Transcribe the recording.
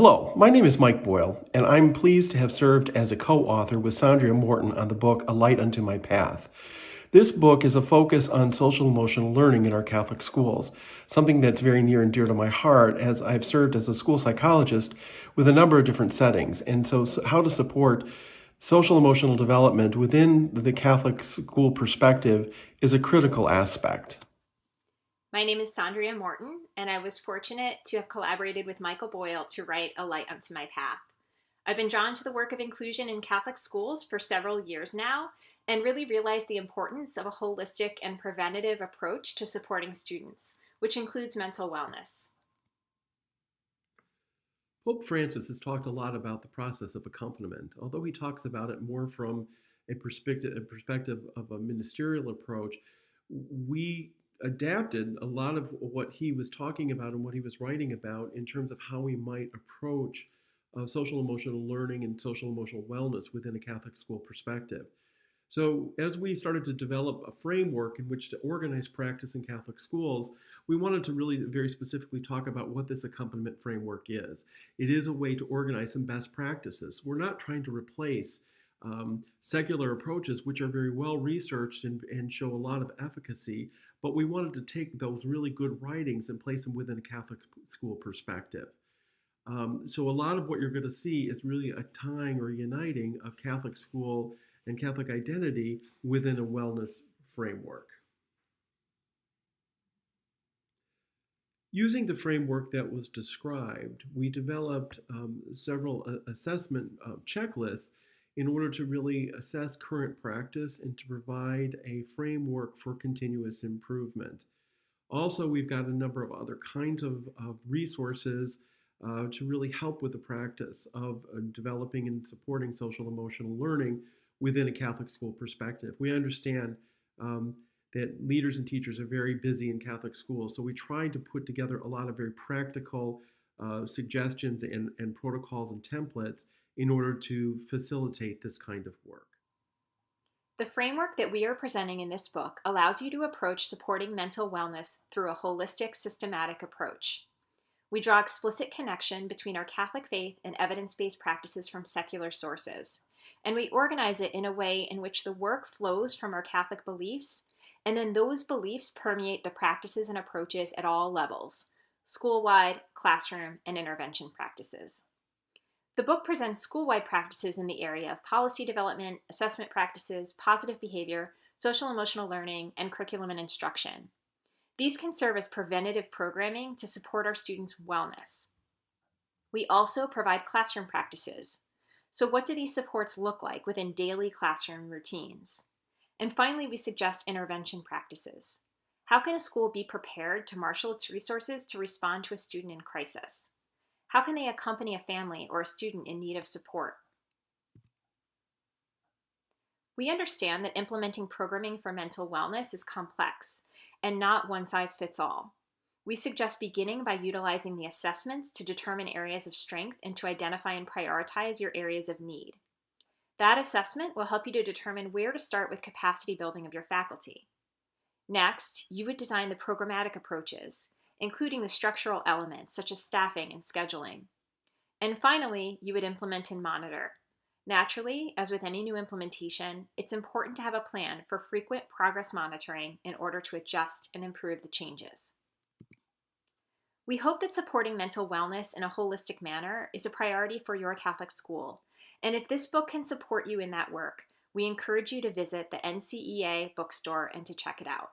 Hello, my name is Mike Boyle, and I'm pleased to have served as a co-author with Sandria Morton on the book A Light Unto My Path. This book is a focus on social emotional learning in our Catholic schools, something that's very near and dear to my heart as I've served as a school psychologist with a number of different settings. And so how to support social emotional development within the Catholic school perspective is a critical aspect. My name is Sandria Morton, and I was fortunate to have collaborated with Michael Boyle to write A Light Unto My Path. I've been drawn to the work of inclusion in Catholic schools for several years now and really realized the importance of a holistic and preventative approach to supporting students, which includes mental wellness. Pope Francis has talked a lot about the process of accompaniment, although he talks about it more from a perspective of a ministerial approach. We adapted a lot of what he was talking about and what he was writing about in terms of how we might approach social emotional learning and social emotional wellness within a Catholic school perspective. So, as we started to develop a framework in which to organize practice in Catholic schools, we wanted to really very specifically talk about what this accompaniment framework is. It is a way to organize some best practices. We're not trying to replace secular approaches, which are very well researched and show a lot of efficacy, but we wanted to take those really good writings and place them within a Catholic school perspective. So a lot of what you're going to see is really a tying or uniting of Catholic school and Catholic identity within a wellness framework. Using the framework that was described, we developed several assessment checklists in order to really assess current practice and to provide a framework for continuous improvement. Also, we've got a number of other kinds of resources to really help with the practice of developing and supporting social emotional learning within a Catholic school perspective. We understand that leaders and teachers are very busy in Catholic schools, so we tried to put together a lot of very practical suggestions and protocols and templates in order to facilitate this kind of work. The framework that we are presenting in this book allows you to approach supporting mental wellness through a holistic, systematic approach. We draw explicit connection between our Catholic faith and evidence-based practices from secular sources, and we organize it in a way in which the work flows from our Catholic beliefs, and then those beliefs permeate the practices and approaches at all levels: school-wide, classroom, and intervention practices. The book presents school-wide practices in the area of policy development, assessment practices, positive behavior, social emotional learning, and curriculum and instruction. These can serve as preventative programming to support our students' wellness. We also provide classroom practices. So what do these supports look like within daily classroom routines? And finally, we suggest intervention practices. How can a school be prepared to marshal its resources to respond to a student in crisis? How can they accompany a family or a student in need of support? We understand that implementing programming for mental wellness is complex and not one size fits all. We suggest beginning by utilizing the assessments to determine areas of strength and to identify and prioritize your areas of need. That assessment will help you to determine where to start with capacity building of your faculty. Next, you would design the programmatic approaches, including the structural elements such as staffing and scheduling. And finally, you would implement and monitor. Naturally, as with any new implementation, it's important to have a plan for frequent progress monitoring in order to adjust and improve the changes. We hope that supporting mental wellness in a holistic manner is a priority for your Catholic school. And if this book can support you in that work, we encourage you to visit the NCEA bookstore and to check it out.